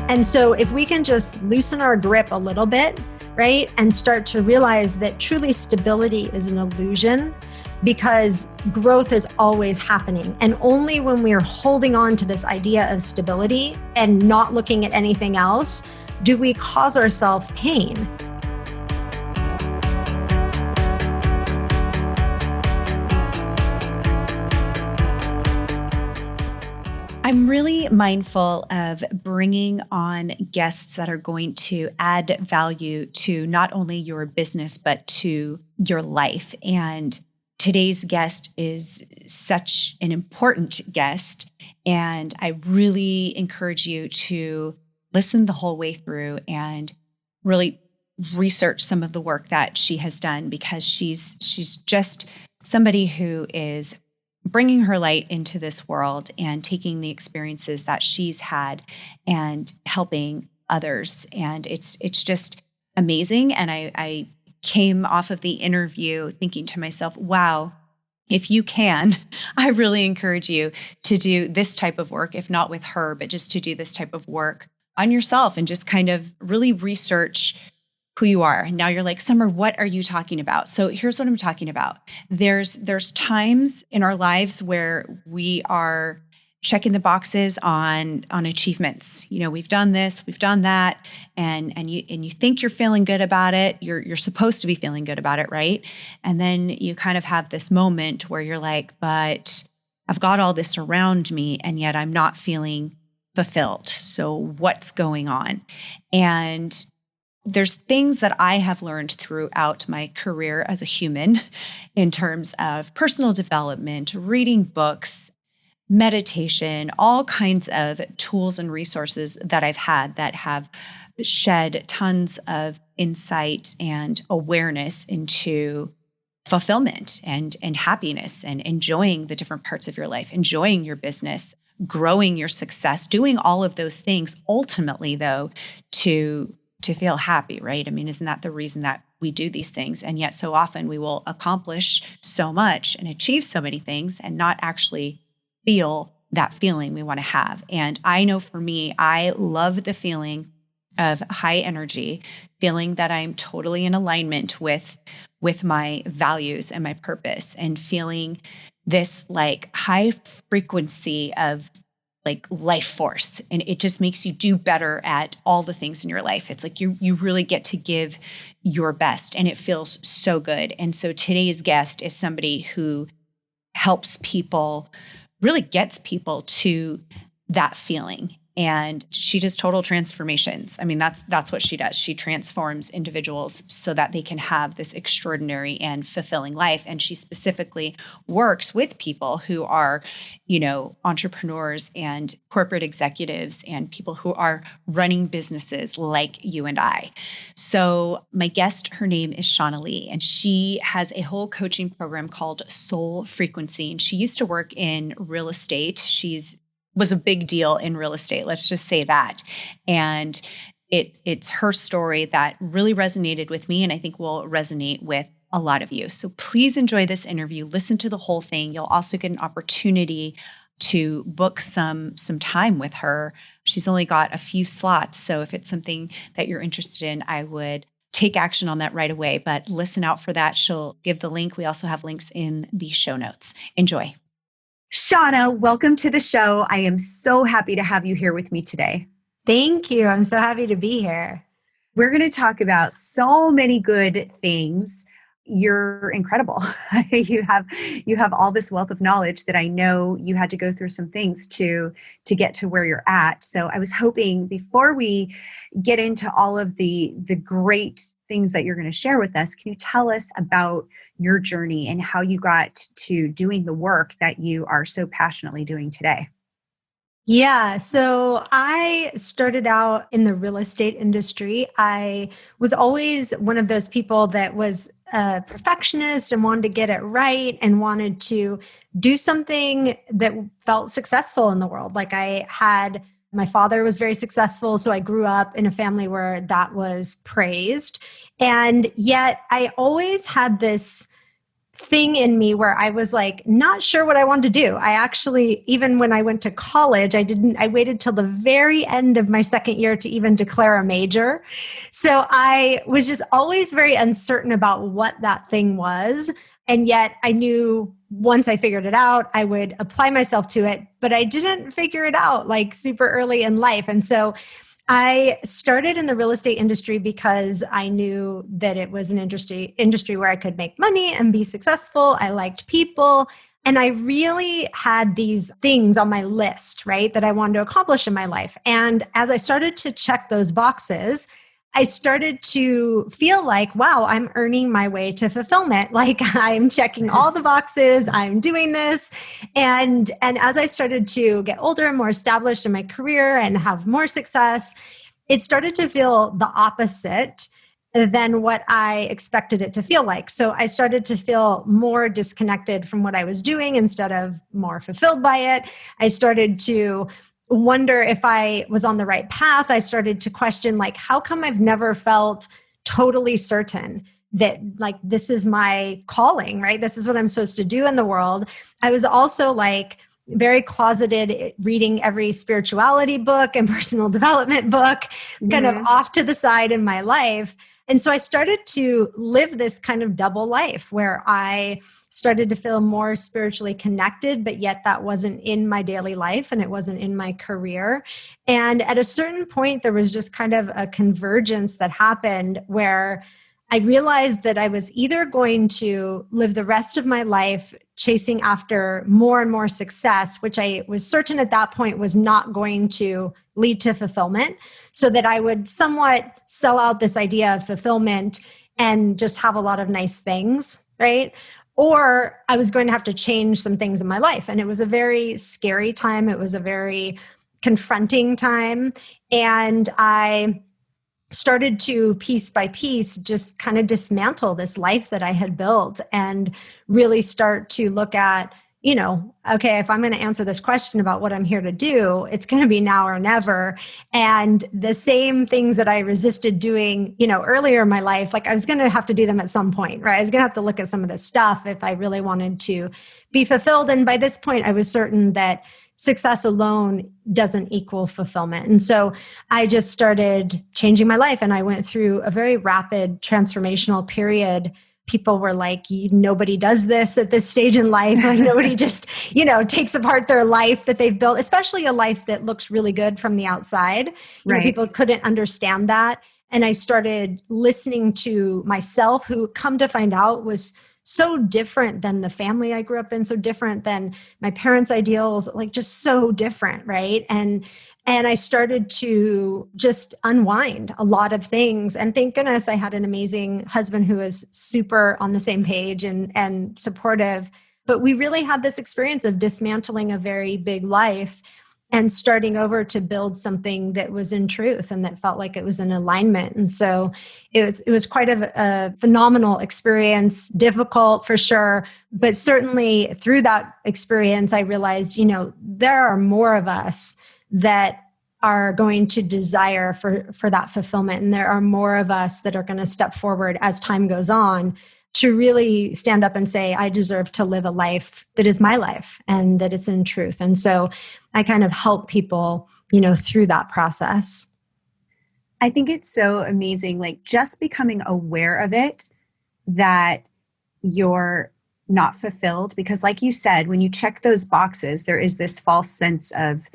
And so if we can just loosen our grip a little bit, right, and start to realize that truly stability is an illusion, because growth is always happening. And only when we are holding on to this idea of stability and not looking at anything else do we cause ourselves pain. I'm really mindful of bringing on guests that are going to add value to not only your business, but to your life. And today's guest is such an important guest. And I really encourage you to listen the whole way through and really research some of the work that she has done, because she's just somebody who is bringing her light into this world and taking the experiences that she's had and helping others. And it's just amazing. And I came off of the interview thinking to myself, wow, if you can, I really encourage you to do this type of work, if not with her, but just to do this type of work on yourself and just kind of really research who you are. Now you're like, Summer, what are you talking about? So here's what I'm talking about. There's times in our lives where we are checking the boxes on achievements. You know, we've done this, we've done that, and you think you're feeling good about it. You're supposed to be feeling good about it, right? And then you kind of have this moment where you're like, but I've got all this around me, and yet I'm not feeling fulfilled. So what's going on? And there's things that I have learned throughout my career as a human in terms of personal development, reading books, meditation, all kinds of tools and resources that I've had that have shed tons of insight and awareness into fulfillment and happiness and enjoying the different parts of your life, enjoying your business, growing your success, doing all of those things ultimately, though, to feel happy, right? I mean, isn't that the reason that we do these things? And yet so often we will accomplish so much and achieve so many things and not actually feel that feeling we want to have. And I know for me, I love the feeling of high energy, feeling that I'm totally in alignment with my values and my purpose, and feeling this like high frequency of like life force. And it just makes you do better at all the things in your life. It's like you really get to give your best, and it feels so good. And so today's guest is somebody who helps people, really gets people to that feeling. And she does total transformations. I mean, that's what she does. She transforms individuals so that they can have this extraordinary and fulfilling life. And she specifically works with people who are, you know, entrepreneurs and corporate executives and people who are running businesses like you and I. So my guest, her name is Shanna Lee, and she has a whole coaching program called Soul Frequency. And she used to work in real estate. Was a big deal in real estate. Let's just say that. And it's her story that really resonated with me, and I think will resonate with a lot of you. So please enjoy this interview. Listen to the whole thing. You'll also get an opportunity to book some time with her. She's only got a few slots. So if it's something that you're interested in, I would take action on that right away. But listen out for that. She'll give the link. We also have links in the show notes. Enjoy. Shanna, welcome to the show. I am so happy to have you here with me today. Thank you. I'm so happy to be here. We're going to talk about so many good things. You're incredible. You have all this wealth of knowledge that I know you had to go through some things to get to where you're at. So I was hoping, before we get into all of the great things that you're going to share with us, can you tell us about your journey and how you got to doing the work that you are so passionately doing today? Yeah. So I started out in the real estate industry. I was always one of those people that was a perfectionist and wanted to get it right and wanted to do something that felt successful in the world. Like my father was very successful, so I grew up in a family where that was praised. And yet I always had this thing in me where I was like, not sure what I wanted to do. I actually, even when I went to college, I waited till the very end of my second year to even declare a major. So I was just always very uncertain about what that thing was. And yet I knew once I figured it out, I would apply myself to it, but I didn't figure it out like super early in life. And so I started in the real estate industry because I knew that it was an industry where I could make money and be successful. I liked people. And I really had these things on my list, right, that I wanted to accomplish in my life. And as I started to check those boxes, I started to feel like, wow, I'm earning my way to fulfillment. Like I'm checking all the boxes, I'm doing this. And as I started to get older and more established in my career and have more success, it started to feel the opposite than what I expected it to feel like. So I started to feel more disconnected from what I was doing instead of more fulfilled by it. I started to wonder if I was on the right path. I started to question, like, how come I've never felt totally certain that like this is my calling, right? This is what I'm supposed to do in the world. I was also like very closeted, reading every spirituality book and personal development book, kind of off to the side in my life. And so I started to live this kind of double life where I started to feel more spiritually connected, but yet that wasn't in my daily life and it wasn't in my career. And at a certain point, there was just kind of a convergence that happened where I realized that I was either going to live the rest of my life chasing after more and more success, which I was certain at that point was not going to lead to fulfillment, so that I would somewhat sell out this idea of fulfillment and just have a lot of nice things, right? Or I was going to have to change some things in my life. And it was a very scary time. It was a very confronting time. And I started to piece by piece just kind of dismantle this life that I had built and really start to look at, okay, if I'm going to answer this question about what I'm here to do, it's going to be now or never. And the same things that I resisted doing, earlier in my life, like I was going to have to do them at some point, right? I was going to have to look at some of this stuff if I really wanted to be fulfilled. And by this point, I was certain that success alone doesn't equal fulfillment. And so I just started changing my life, and I went through a very rapid transformational period. People were like, nobody does this at this stage in life. Like nobody just, takes apart their life that they've built, especially a life that looks really good from the outside. Right. People couldn't understand that. And I started listening to myself, who, come to find out, was so different than the family I grew up in, so different than my parents' ideals, like just so different, right? And I started to just unwind a lot of things. And thank goodness I had an amazing husband who was super on the same page and supportive. But we really had this experience of dismantling a very big life and starting over to build something that was in truth and that felt like it was in alignment. And so it was quite a phenomenal experience, difficult for sure. But certainly through that experience, I realized, there are more of us that are going to desire for that fulfillment. And there are more of us that are going to step forward as time goes on to really stand up and say, I deserve to live a life that is my life and that it's in truth. And so I kind of help people, through that process. I think it's so amazing, like just becoming aware of it, that you're not fulfilled. Because like you said, when you check those boxes, there is this false sense of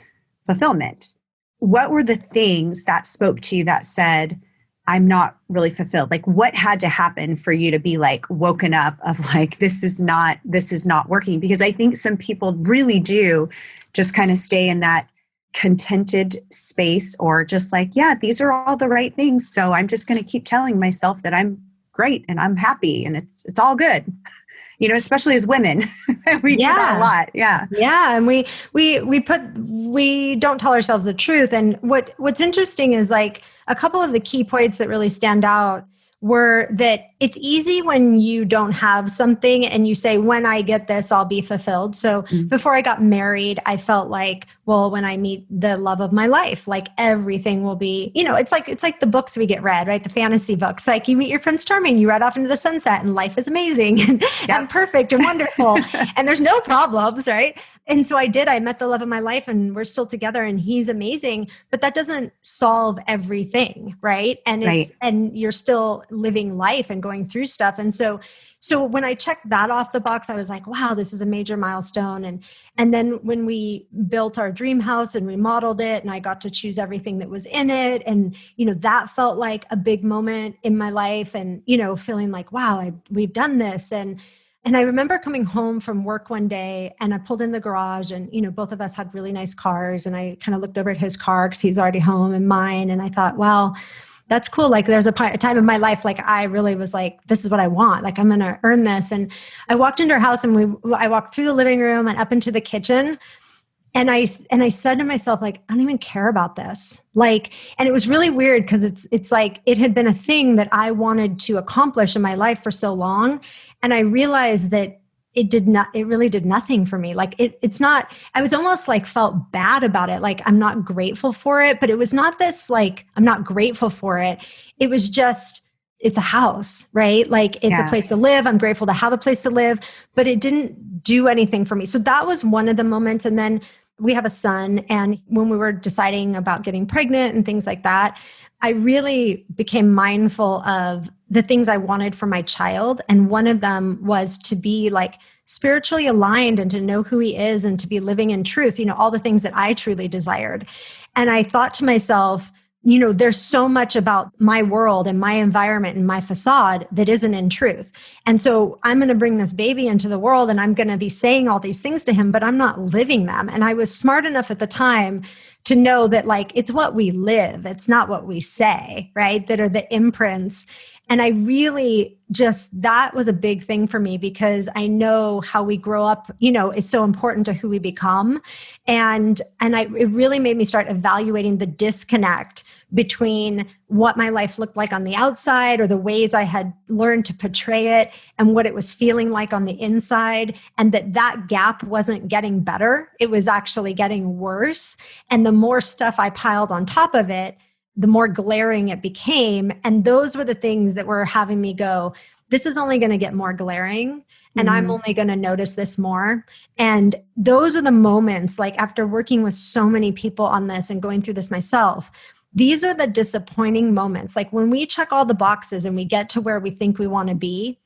fulfillment. What were the things that spoke to you that said, I'm not really fulfilled? Like what had to happen for you to be like woken up of like, this is not working? Because I think some people really do just kind of stay in that contented space, or just like, yeah, these are all the right things. So I'm just going to keep telling myself that I'm great and I'm happy and it's all good. Especially as women, we do that a lot. Yeah. Yeah. And we don't tell ourselves the truth. And what's interesting is like a couple of the key points that really stand out were that it's easy when you don't have something and you say, when I get this, I'll be fulfilled. So Mm. before I got married, I felt like, well, when I meet the love of my life, like everything will be, it's like the books we get read, right? The fantasy books, like you meet your Prince Charming, you ride off into the sunset and life is amazing and Yep. perfect and wonderful. And there's no problems, right? And so I met the love of my life and we're still together and he's amazing, but that doesn't solve everything, right? Right. And you're still living life and going through stuff. And so when I checked that off the box, I was like, wow, this is a major milestone. And then when we built our dream house and remodeled it and I got to choose everything that was in it, and that felt like a big moment in my life, and feeling like, wow, we've done this. And I remember coming home from work one day and I pulled in the garage and, both of us had really nice cars. And I kind of looked over at his car because he's already home and mine. And I thought, wow, that's cool. Like there's a time in my life, like I really was like, this is what I want. Like I'm going to earn this. And I walked into our house and I walked through the living room and up into the kitchen. And I said to myself, like, I don't even care about this. Like, and it was really weird because it's like it had been a thing that I wanted to accomplish in my life for so long. And I realized that it really did nothing for me. Like it's not, I was almost like felt bad about it. Like I'm not grateful for it, but it was not this, like, I'm not grateful for it. It was just, it's a house, right? Like it's a Yeah. place to live. I'm grateful to have a place to live, but it didn't do anything for me. So that was one of the moments. And then we have a son. And when we were deciding about getting pregnant and things like that, I really became mindful of the things I wanted for my child. And one of them was to be like spiritually aligned and to know who he is and to be living in truth, all the things that I truly desired. And I thought to myself, there's so much about my world and my environment and my facade that isn't in truth. And so I'm going to bring this baby into the world and I'm going to be saying all these things to him, but I'm not living them. And I was smart enough at the time to know that, like, it's what we live, it's not what we say, right? That are the imprints. And I really that was a big thing for me because I know how we grow up, is so important to who we become. And it really made me start evaluating the disconnect between what my life looked like on the outside or the ways I had learned to portray it and what it was feeling like on the inside. And that gap wasn't getting better. It was actually getting worse. And the more stuff I piled on top of it, the more glaring it became. And those were the things that were having me go, this is only going to get more glaring. And I'm only going to notice this more. And those are the moments, like after working with so many people on this and going through this myself, these are the disappointing moments. Like when we check all the boxes and we get to where we think we want to be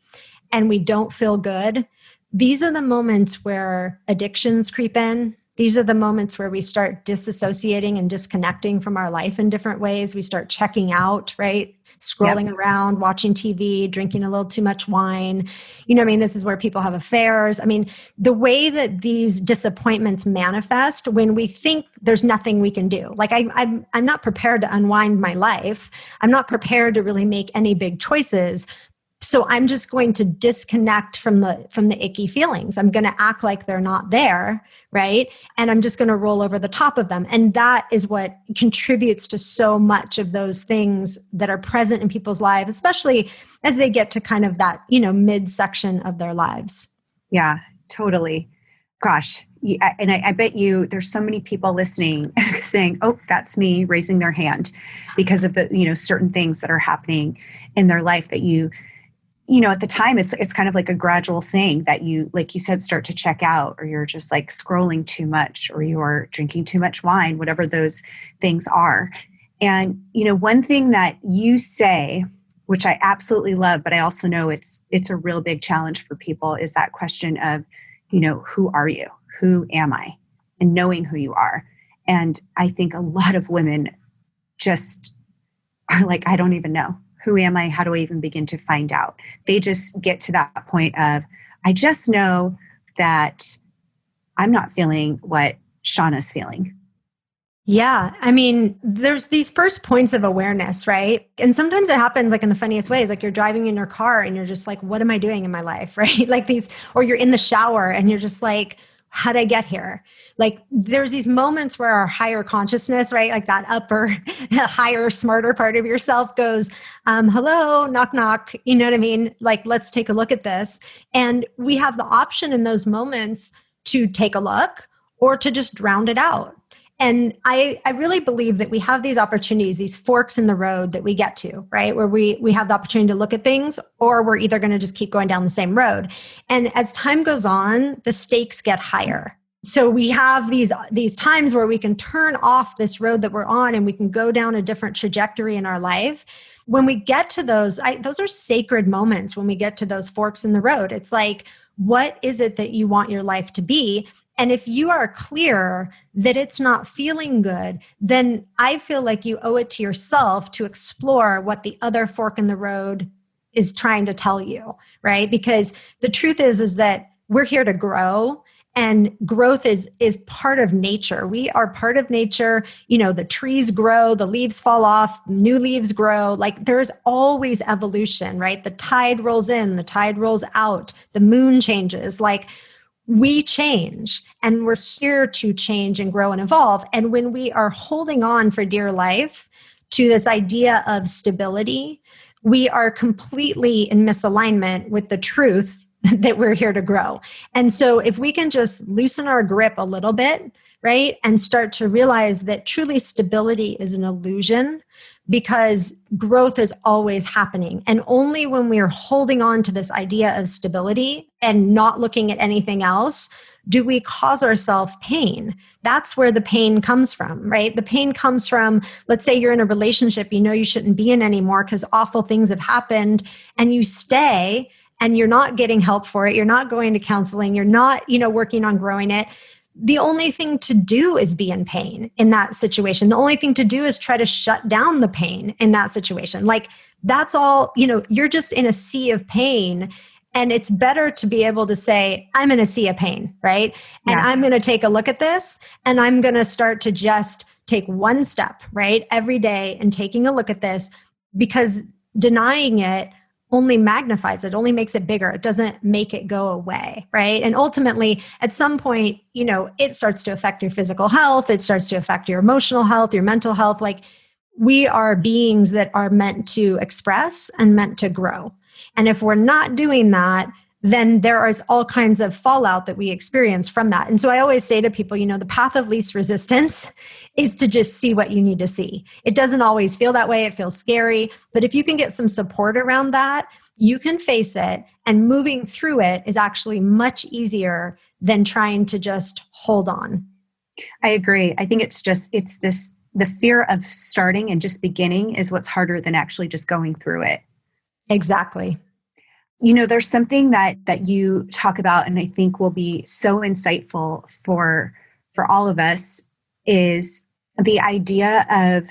and we don't feel good, these are the moments where addictions creep in. These are the moments where we start disassociating and disconnecting from our life in different ways. We start checking out, right? Scrolling around, watching TV, drinking a little too much wine. This is where people have affairs. I mean, the way that these disappointments manifest when we think there's nothing we can do. Like I'm not prepared to unwind my life. I'm not prepared to really make any big choices. So I'm just going to disconnect from the icky feelings. I'm going to act like they're not there, right? And I'm just going to roll over the top of them. And that is what contributes to so much of those things that are present in people's lives, especially as they get to kind of that, midsection of their lives. Yeah, totally. Gosh. And I bet you there's so many people listening saying, oh, that's me, raising their hand because of the, certain things that are happening in their life that at the time it's kind of like a gradual thing that you, like you said, start to check out, or you're just like scrolling too much, or you're drinking too much wine, whatever those things are. And, one thing that you say, which I absolutely love, but I also know it's a real big challenge for people, is that question of, who are you? Who am I? And knowing who you are. And I think a lot of women just are like, I don't even know. Who am I? How do I even begin to find out? They just get to that point of, I just know that I'm not feeling what Shanna's feeling. Yeah. I mean, there's these first points of awareness, right? And sometimes it happens like in the funniest ways, like you're driving in your car and you're just like, what am I doing in my life? Right? Like or you're in the shower and you're just like, how'd I get here? Like there's these moments where our higher consciousness, right? Like that upper, higher, smarter part of yourself goes, hello, knock, knock. You know what I mean? Like, let's take a look at this. And we have the option in those moments to take a look or to just drown it out. And I really believe that we have these opportunities, these forks in the road that we get to, right? Where we have the opportunity to look at things, or we're either going to just keep going down the same road. And as time goes on, the stakes get higher. So we have these times where we can turn off this road that we're on and we can go down a different trajectory in our life. When we get to those are sacred moments when we get to those forks in the road. It's like, what is it that you want your life to be? And if you are clear that it's not feeling good, then I feel like you owe it to yourself to explore what the other fork in the road is trying to tell you, right? Because the truth is that we're here to grow, and growth is part of nature. We are part of nature. You know, the trees grow, the leaves fall off, new leaves grow. Like there's always evolution, right? The tide rolls in, the tide rolls out, the moon changes. Like we change, and we're here to change and grow and evolve. And when we are holding on for dear life to this idea of stability, we are completely in misalignment with the truth that we're here to grow. And so if we can just loosen our grip a little bit, right, and start to realize that truly stability is an illusion, because growth is always happening. And only when we are holding on to this idea of stability and not looking at anything else do we cause ourselves pain. That's where the pain comes from, right? The pain comes from, let's say you're in a relationship you know you shouldn't be in anymore because awful things have happened, and you stay and you're not getting help for it. You're not going to counseling. You're not, working on growing it. The only thing to do is be in pain in that situation. The only thing to do is try to shut down the pain in that situation. Like that's all, you're just in a sea of pain. And it's better to be able to say, I'm in a sea of pain, right? And I'm going to take a look at this, and I'm going to start to just take one step, right? Every day and taking a look at this, because denying it only magnifies it, only makes it bigger. It doesn't make it go away, right? And ultimately, at some point, it starts to affect your physical health. It starts to affect your emotional health, your mental health. Like we are beings that are meant to express and meant to grow. And if we're not doing that, then there is all kinds of fallout that we experience from that. And so I always say to people, the path of least resistance is to just see what you need to see. It doesn't always feel that way. It feels scary. But if you can get some support around that, you can face it. And moving through it is actually much easier than trying to just hold on. I agree. I think the fear of starting and just beginning is what's harder than actually just going through it. Exactly. There's something that you talk about, and I think will be so insightful for all of us, is the idea of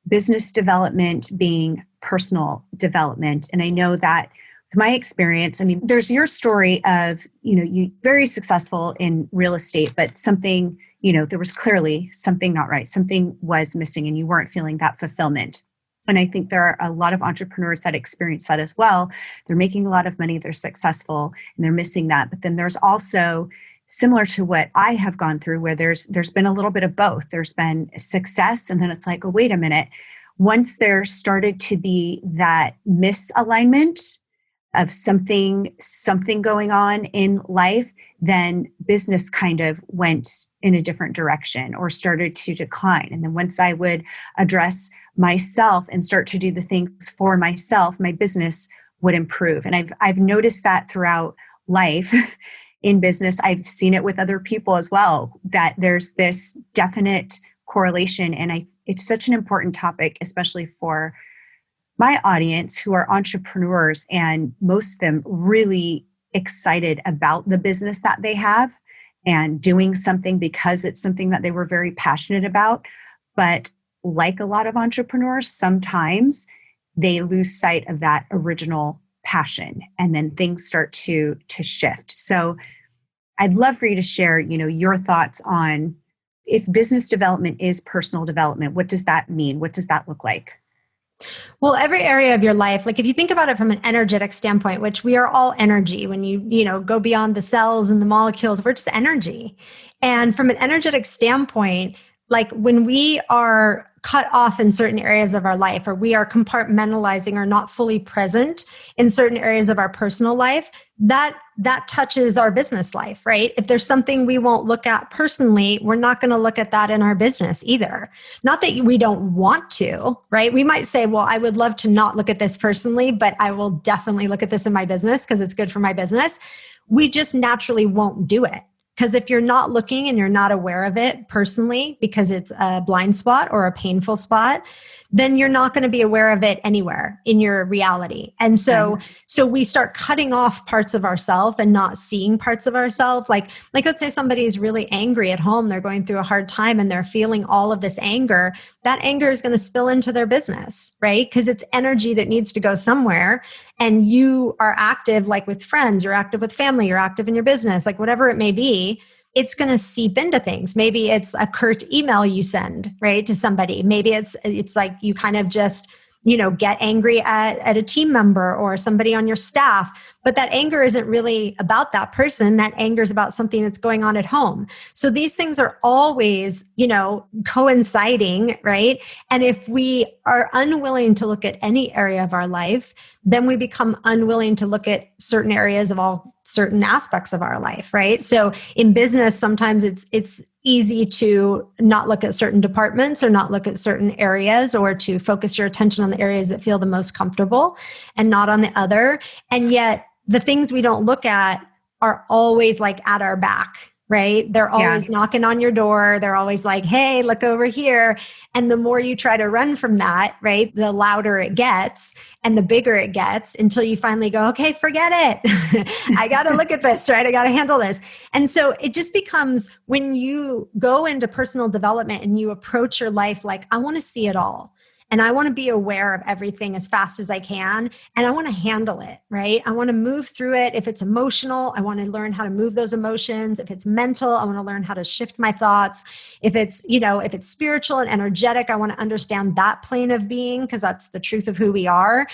business development being personal development. And I know that with my experience, there's your story of, you very successful in real estate, but something, there was clearly something not right. Something was missing and you weren't feeling that fulfillment. And I think there are a lot of entrepreneurs that experience that as well. They're making a lot of money, they're successful, and they're missing that. But then there's also, similar to what I have gone through, where there's been a little bit of both. There's been success, and then it's like, oh, wait a minute. Once there started to be that misalignment of something going on in life, then business kind of went in a different direction or started to decline. And then once I would address myself and start to do the things for myself, my business would improve. And I've noticed that throughout life in business. I've seen it with other people as well, that there's this definite correlation. And it's such an important topic, especially for my audience who are entrepreneurs, and most of them really excited about the business that they have and doing something because it's something that they were very passionate about. But like a lot of entrepreneurs, sometimes they lose sight of that original passion, and then things start to shift. So I'd love for you to share, your thoughts on, if business development is personal development, what does that mean? What does that look like? Well, every area of your life, like if you think about it from an energetic standpoint, which we are all energy, when you go beyond the cells and the molecules, we're just energy. And from an energetic standpoint, like when we are cut off in certain areas of our life, or we are compartmentalizing or not fully present in certain areas of our personal life, that touches our business life, right? If there's something we won't look at personally, we're not going to look at that in our business either. Not that we don't want to, right? We might say, well, I would love to not look at this personally, but I will definitely look at this in my business because it's good for my business. We just naturally won't do it. Because if you're not looking and you're not aware of it personally, because it's a blind spot or a painful spot, then you're not going to be aware of it anywhere in your reality. And so we start cutting off parts of ourselves and not seeing parts of ourselves. Like let's say somebody is really angry at home, they're going through a hard time and they're feeling all of this anger. That anger is going to spill into their business, right? Because it's energy that needs to go somewhere. And you are active, like with friends, you're active with family, you're active in your business, like whatever it may be. It's going to seep into things. Maybe it's a curt email you send, right, to somebody. Maybe it's like you kind of just, get angry at a team member or somebody on your staff. But that anger isn't really about that person. That anger is about something that's going on at home. So these things are always, coinciding, right? And if we are unwilling to look at any area of our life, then we become unwilling to look at certain areas of all certain aspects of our life, right? So in business, sometimes it's easy to not look at certain departments or not look at certain areas, or to focus your attention on the areas that feel the most comfortable and not on the other. And yet the things we don't look at are always like at our back, right? They're always knocking on your door. They're always like, hey, look over here. And the more you try to run from that, right, the louder it gets and the bigger it gets, until you finally go, okay, forget it. I got to look at this, right? I got to handle this. And so it just becomes, when you go into personal development and you approach your life like, I want to see it all. And I want to be aware of everything as fast as I can. And I want to handle it, right? I want to move through it. If it's emotional, I want to learn how to move those emotions. If it's mental, I want to learn how to shift my thoughts. If it's, if it's spiritual and energetic, I want to understand that plane of being, because that's the truth of who we are.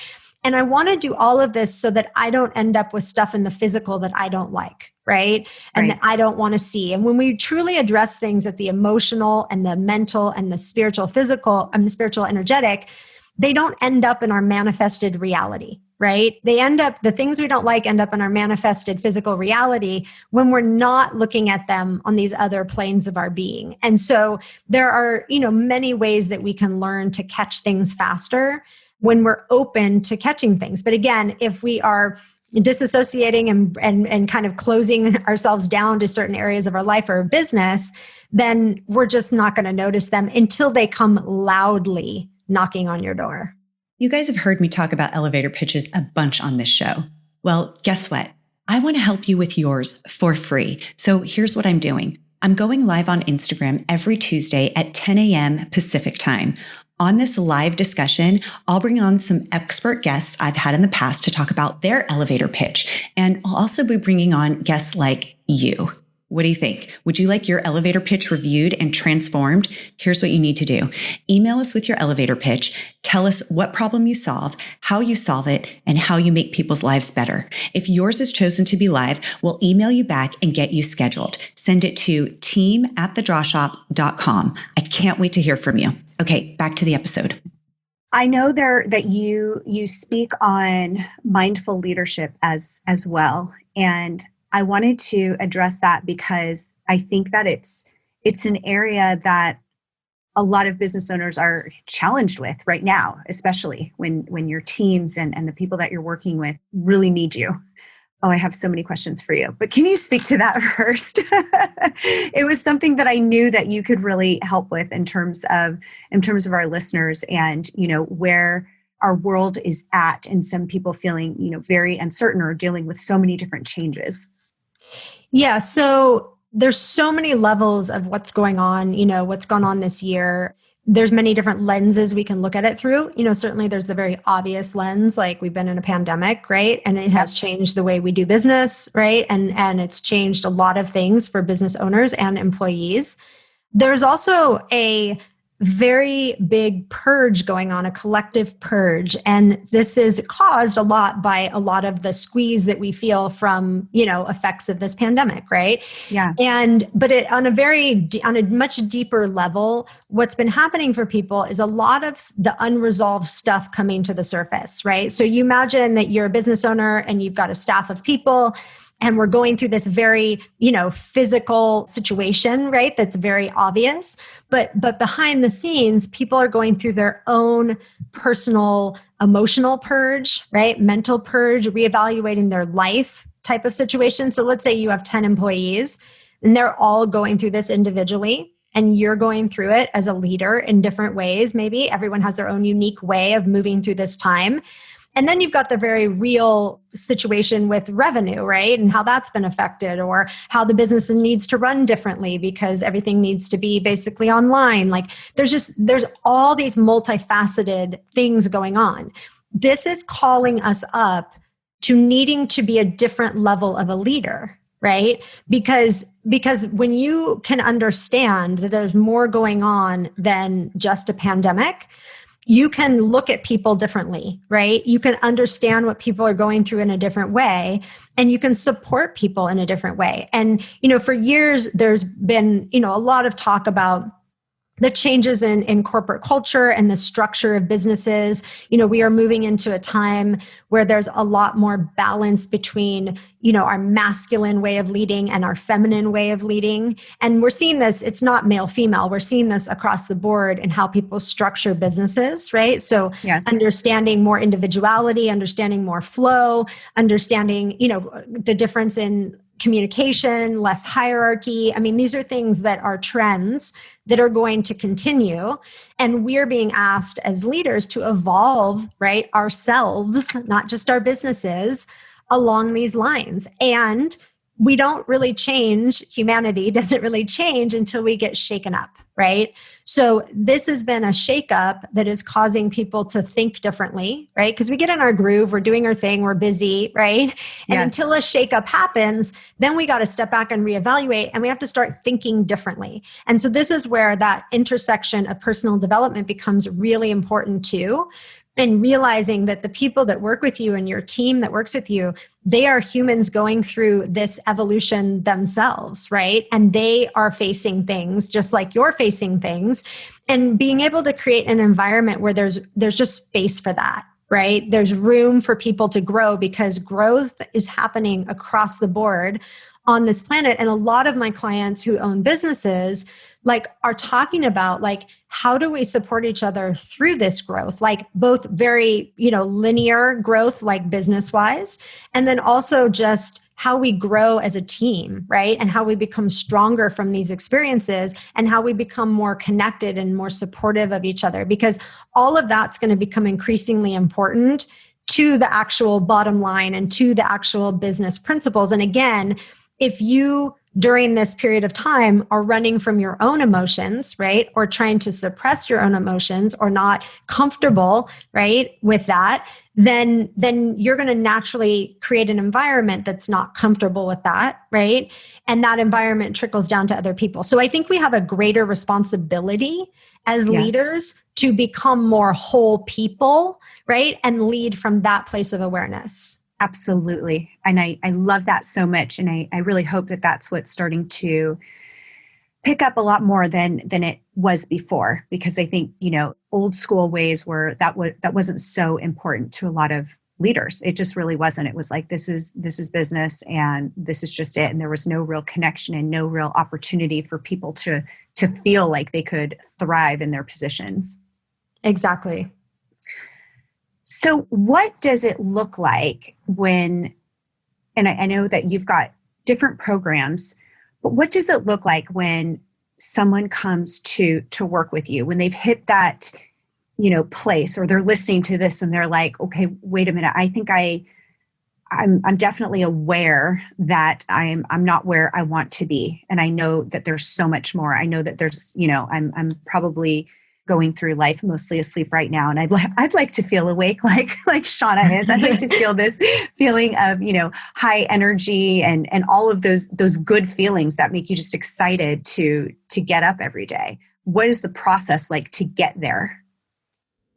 And I want to do all of this so that I don't end up with stuff in the physical that I don't like, right? And that I don't want to see. And when we truly address things at the emotional and the mental and the spiritual, physical, and the spiritual energetic, they don't end up in our manifested reality, right? The things we don't like end up in our manifested physical reality when we're not looking at them on these other planes of our being. And so there are, many ways that we can learn to catch things faster when we're open to catching things. But again, if we are disassociating and kind of closing ourselves down to certain areas of our life or business, then we're just not going to notice them until they come loudly knocking on your door. You guys have heard me talk about elevator pitches a bunch on this show. Well, guess what? I want to help you with yours for free. So here's what I'm doing. I'm going live on Instagram every Tuesday at 10 a.m. Pacific time. On this live discussion, I'll bring on some expert guests I've had in the past to talk about their elevator pitch. And I'll also be bringing on guests like you. What do you think? Would you like your elevator pitch reviewed and transformed? Here's what you need to do. Email us with your elevator pitch. Tell us what problem you solve, how you solve it, and how you make people's lives better. If yours is chosen to be live, we'll email you back and get you scheduled. Send it to team@thedrawshop.com. I can't wait to hear from you. Okay, back to the episode. I know that you speak on mindful leadership as well. And I wanted to address that because I think that it's an area that a lot of business owners are challenged with right now, especially when your teams and the people that you're working with really need you. Oh, I have so many questions for you, but can you speak to that first? It was something that I knew that you could really help with in terms of our listeners and, where our world is at, and some people feeling, very uncertain or dealing with so many different changes. Yeah. So there's so many levels of what's going on, what's gone on this year. There's many different lenses we can look at it through. Certainly there's the very obvious lens, like we've been in a pandemic, right? And it has changed the way we do business, right? And it's changed a lot of things for business owners and employees. There's also a very big purge going on, a collective purge. And this is caused a lot by a lot of the squeeze that we feel from, effects of this pandemic, right? Yeah. But on a much deeper level, what's been happening for people is a lot of the unresolved stuff coming to the surface, right? So you imagine that you're a business owner and you've got a staff of people, and we're going through this very, physical situation, right? That's very obvious. But behind the scenes, people are going through their own personal emotional purge, right? Mental purge, reevaluating their life type of situation. So let's say you have 10 employees and they're all going through this individually, and you're going through it as a leader in different ways. Maybe everyone has their own unique way of moving through this time. And then you've got the very real situation with revenue, right? And how that's been affected, or how the business needs to run differently because everything needs to be basically online. Like there's all these multifaceted things going on. This is calling us up to needing to be a different level of a leader, right? Because when you can understand that there's more going on than just a pandemic, you can look at people differently, right? You can understand what people are going through in a different way, and you can support people in a different way. And, for years, there's been, a lot of talk about the changes in corporate culture and the structure of businesses. We are moving into a time where there's a lot more balance between, our masculine way of leading and our feminine way of leading. And we're seeing this, it's not male, female. We're seeing this across the board in how people structure businesses, right? So Yes. Understanding more individuality, understanding more flow, understanding, the difference in communication, less hierarchy. I mean, these are things that are trends that are going to continue. And we're being asked as leaders to evolve, right, ourselves, not just our businesses, along these lines. And we don't really change, humanity doesn't really change until we get shaken up, right? So this has been a shakeup that is causing people to think differently, right? Because we get in our groove, we're doing our thing, we're busy, right? And Yes. until a shakeup happens, then we got to step back and reevaluate, and we have to start thinking differently. And so this is where that intersection of personal development becomes really important too. And realizing that the people that work with you and your team that works with you, they are humans going through this evolution themselves, right? And they are facing things just like you're facing things. And being able to create an environment where there's just space for that, right? There's room for people to grow, because growth is happening across the board on this planet. And a lot of my clients who own businesses are talking about how do we support each other through this growth, both very, linear growth, business wise, and then also just how we grow as a team, right? And how we become stronger from these experiences, and how we become more connected and more supportive of each other, because all of that's going to become increasingly important to the actual bottom line and to the actual business principles. And again, if you during this period of time are running from your own emotions, right? Or trying to suppress your own emotions, or not comfortable, right, with that, then you're going to naturally create an environment that's not comfortable with that, right? And that environment trickles down to other people. So I think we have a greater responsibility as Yes. leaders to become more whole people, right? And lead from that place of awareness. Absolutely. And I love that so much. And I really hope that that's what's starting to pick up a lot more than it was before, because I think, old school ways were that wasn't so important to a lot of leaders. It just really wasn't. It was like, this is business and this is just it. And there was no real connection and no real opportunity for people to feel like they could thrive in their positions. Exactly. So what does it look like when, and I know that you've got different programs, but what does it look like when someone comes to work with you, when they've hit that, place, or they're listening to this and they're like, okay, wait a minute. I think I'm definitely aware that I'm not where I want to be. And I know that there's so much more. I know that there's, I'm probably going through life mostly asleep right now. And I'd like to feel awake like Shanna is. I'd like to feel this feeling of, high energy and all of those good feelings that make you just excited to get up every day. what is the process like to get there?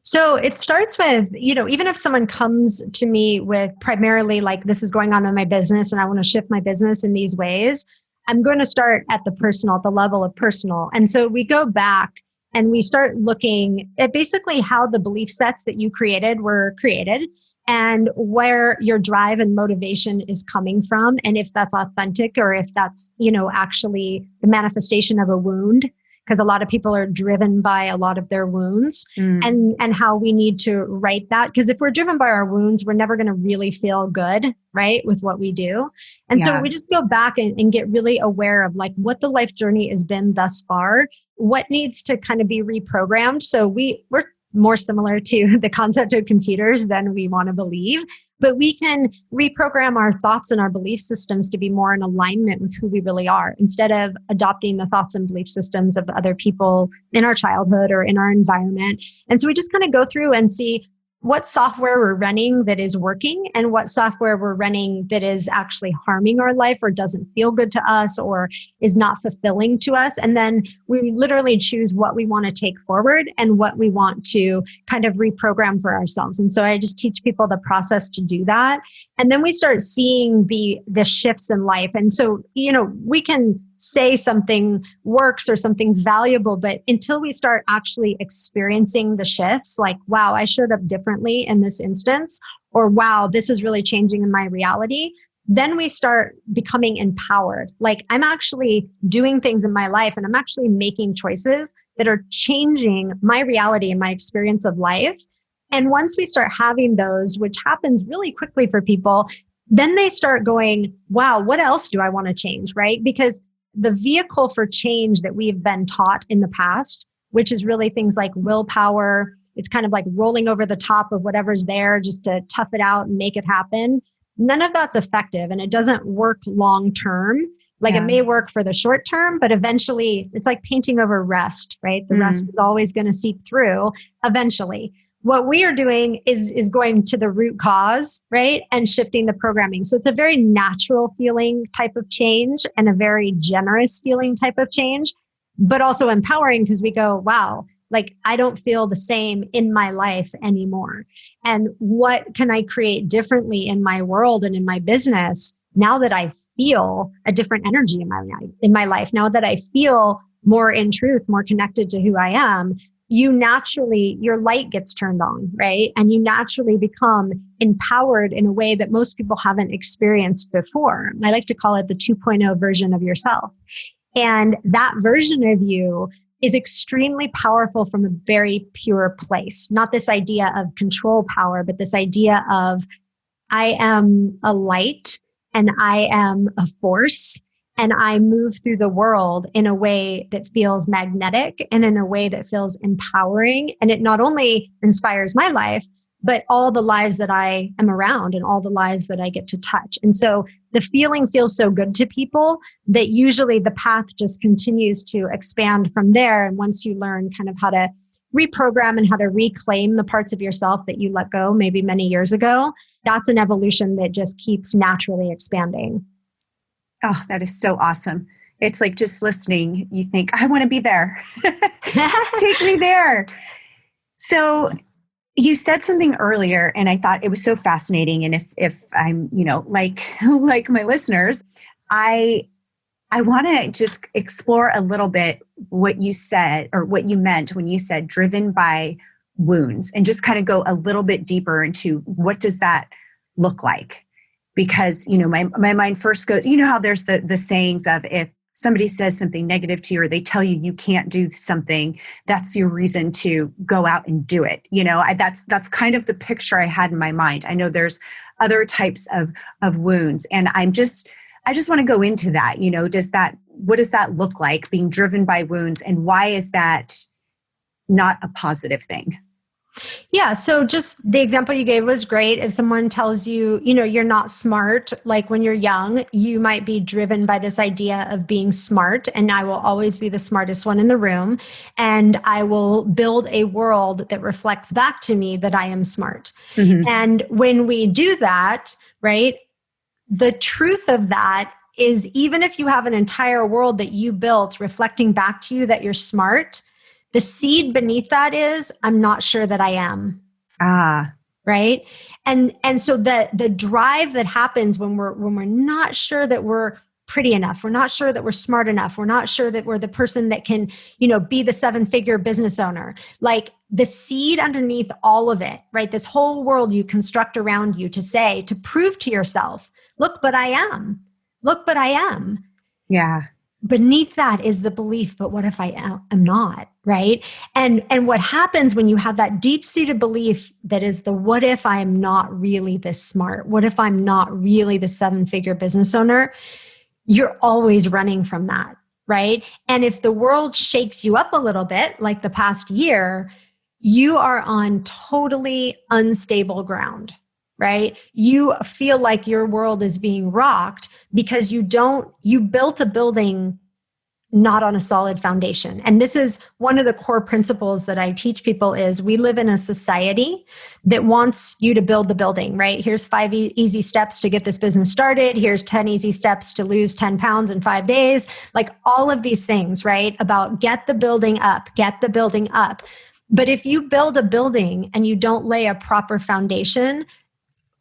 So it starts with, even if someone comes to me with primarily like, this is going on in my business and I want to shift my business in these ways, I'm going to start at the personal, at the level of personal. And so we go back and we start looking at basically how the belief sets that you created were created and where your drive and motivation is coming from. And if that's authentic or if that's, actually the manifestation of a wound, because a lot of people are driven by a lot of their wounds and how we need to right that. Because if we're driven by our wounds, we're never going to really feel good, right, with what we do. And so we just go back and get really aware of like what the life journey has been thus far, what needs to kind of be reprogrammed. So we're more similar to the concept of computers than we want to believe, but we can reprogram our thoughts and our belief systems to be more in alignment with who we really are instead of adopting the thoughts and belief systems of other people in our childhood or in our environment. And so we just kind of go through and see what software we're running that is working and what software we're running that is actually harming our life or doesn't feel good to us or is not fulfilling to us. And then we literally choose what we want to take forward and what we want to kind of reprogram for ourselves. And so I just teach people the process to do that. And then we start seeing the shifts in life. And so, we can say something works or something's valuable, but until we start actually experiencing the shifts, like, wow, I showed up differently in this instance, or wow, this is really changing in my reality, then we start becoming empowered. Like I'm actually doing things in my life and I'm actually making choices that are changing my reality and my experience of life. And once we start having those, which happens really quickly for people, then they start going, wow, what else do I want to change, right? Because the vehicle for change that we've been taught in the past, which is really things like willpower, it's kind of like rolling over the top of whatever's there just to tough it out and make it happen. None of that's effective and it doesn't work long term. Like it may work for the short term, but eventually it's like painting over rust, right? The rust is always going to seep through eventually. What we are doing is going to the root cause, right? And shifting the programming. So it's a very natural feeling type of change and a very generous feeling type of change, but also empowering because we go, wow, like I don't feel the same in my life anymore. And what can I create differently in my world and in my business now that I feel a different energy in my life, now that I feel more in truth, more connected to who I am? Your light gets turned on, right? And you naturally become empowered in a way that most people haven't experienced before. I like to call it the 2.0 version of yourself. And that version of you is extremely powerful from a very pure place. Not this idea of control power, but this idea of I am a light and I am a force. And I move through the world in a way that feels magnetic and in a way that feels empowering. And it not only inspires my life, but all the lives that I am around and all the lives that I get to touch. And so the feeling feels so good to people that usually the path just continues to expand from there. And once you learn kind of how to reprogram and how to reclaim the parts of yourself that you let go maybe many years ago, that's an evolution that just keeps naturally expanding. Oh, that is so awesome. It's like just listening, you think, I want to be there. Take me there. So you said something earlier and I thought it was so fascinating. And if I'm, like my listeners, I want to just explore a little bit what you said or what you meant when you said driven by wounds and just kind of go a little bit deeper into what does that look like? Because, my mind first goes, how there's the sayings of if somebody says something negative to you or they tell you you can't do something, that's your reason to go out and do it. That's kind of the picture I had in my mind. I know there's other types of wounds. And I just want to go into that. What does that look like, being driven by wounds? And why is that not a positive thing? Yeah. So just the example you gave was great. If someone tells you, you're not smart, like when you're young, you might be driven by this idea of being smart. And I will always be the smartest one in the room. And I will build a world that reflects back to me that I am smart. Mm-hmm. And when we do that, right, the truth of that is even if you have an entire world that you built reflecting back to you that you're smart, The seed beneath that is, I'm not sure that I am. Ah, Right. And so the drive that happens when we're not sure that we're pretty enough, we're not sure that we're smart enough, we're not sure that we're the person that can, be the 7-figure business owner, like the seed underneath all of it, right? This whole world you construct around you to prove to yourself, look, but I am. Look, but I am. yeah. Beneath that is the belief, but what if I am not, right? And what happens when you have that deep-seated belief that is the what if I am not really this smart? What if I'm not really the 7-figure business owner? You're always running from that, right? And if the world shakes you up a little bit, like the past year, you are on totally unstable ground, right? You feel like your world is being rocked because you built a building not on a solid foundation. And this is one of the core principles that I teach people is we live in a society that wants you to build the building, right? Here's 5 easy steps to get this business started. Here's 10 easy steps to lose 10 pounds in 5 days. Like all of these things, right? About get the building up, get the building up. But if you build a building and you don't lay a proper foundation,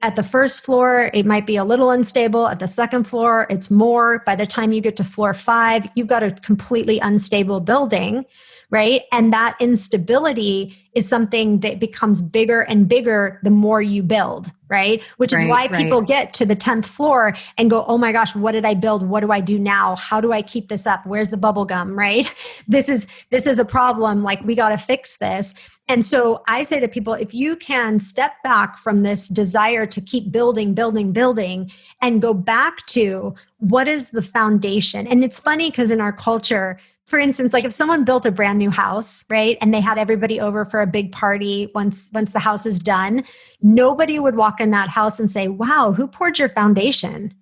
at the first floor, it might be a little unstable. At the second floor, it's more. By the time you get to floor 5, you've got a completely unstable building, right? And that instability is something that becomes bigger and bigger the more you build, right? Which is why people get to the 10th floor and go, oh my gosh, what did I build? What do I do now? How do I keep this up? Where's the bubble gum, right? This is a problem. Like, we got to fix this. And so I say to people, if you can step back from this desire to keep building, and go back to what is the foundation. And it's funny because in our culture, for instance, like if someone built a brand new house, right, and they had everybody over for a big party once the house is done, nobody would walk in that house and say, wow, who poured your foundation?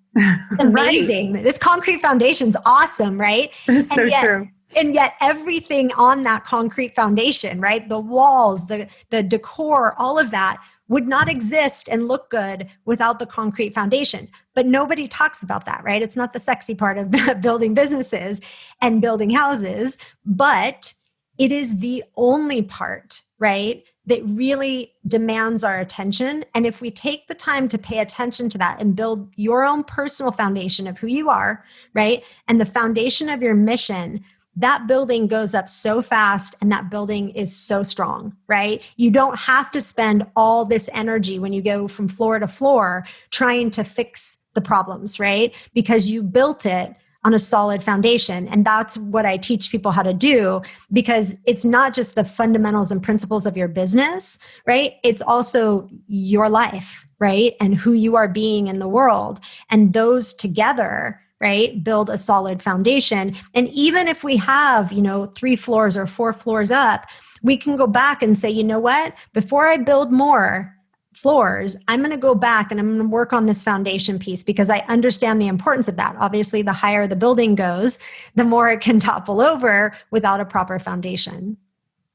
Amazing. Right. This concrete foundation's awesome, right? This is so true. And yet everything on that concrete foundation, right? The walls, the decor, all of that would not exist and look good without the concrete foundation. But nobody talks about that, right? It's not the sexy part of building businesses and building houses, but it is the only part, right, that really demands our attention. And if we take the time to pay attention to that and build your own personal foundation of who you are, right, and the foundation of your mission, that building goes up so fast and that building is so strong, right? You don't have to spend all this energy when you go from floor to floor trying to fix the problems, right? Because you built it on a solid foundation. And that's what I teach people how to do, because it's not just the fundamentals and principles of your business, right? It's also your life, right? And who you are being in the world. And those together, right, build a solid foundation. And even if we have, 3 floors or 4 floors up, we can go back and say, you know what, before I build more floors, I'm going to go back and I'm going to work on this foundation piece because I understand the importance of that. Obviously, the higher the building goes, the more it can topple over without a proper foundation.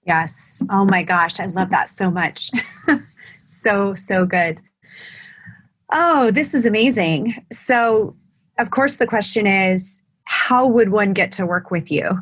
Yes. Oh my gosh. I love that so much. So good. Oh, this is amazing. So, of course, the question is, how would one get to work with you?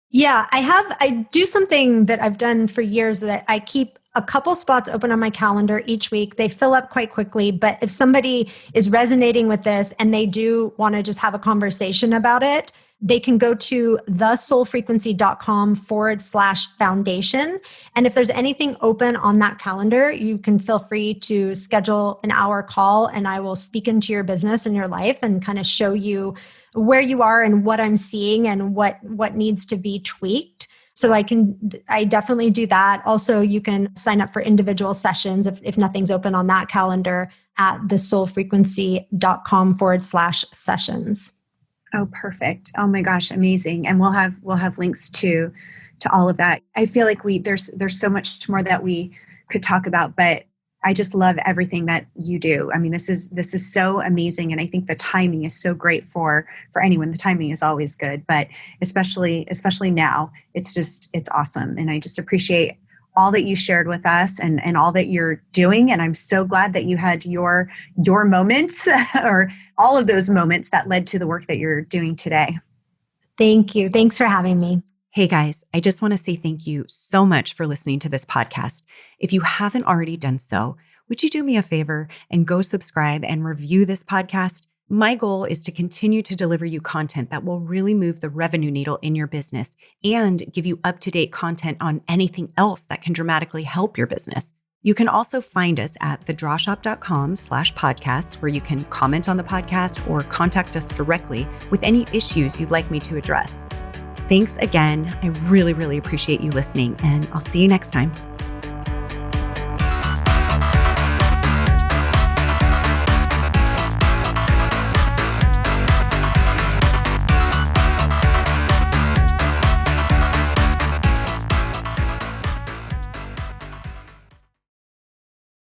Yeah, I do something that I've done for years, that I keep a couple spots open on my calendar each week. They fill up quite quickly, but if somebody is resonating with this and they do want to just have a conversation about it, they can go to thesoulfrequency.com/foundation. And if there's anything open on that calendar, you can feel free to schedule an hour call and I will speak into your business and your life and kind of show you where you are and what I'm seeing and what needs to be tweaked. So I definitely do that. Also, you can sign up for individual sessions if nothing's open on that calendar at thesoulfrequency.com/sessions. Oh, perfect. Oh my gosh, amazing. And we'll have links to all of that. I feel like there's so much more that we could talk about, but I just love everything that you do. I mean, this is so amazing. And I think the timing is so great for anyone. The timing is always good, but especially now, it's awesome. And I just appreciate all that you shared with us and all that you're doing. And I'm so glad that you had your moments or all of those moments that led to the work that you're doing today. Thank you. Thanks for having me. Hey guys, I just want to say thank you so much for listening to this podcast. If you haven't already done so, would you do me a favor and go subscribe and review this podcast? My goal is to continue to deliver you content that will really move the revenue needle in your business and give you up-to-date content on anything else that can dramatically help your business. You can also find us at thedrawshop.com/podcasts, where you can comment on the podcast or contact us directly with any issues you'd like me to address. Thanks again. I really, really appreciate you listening, and I'll see you next time.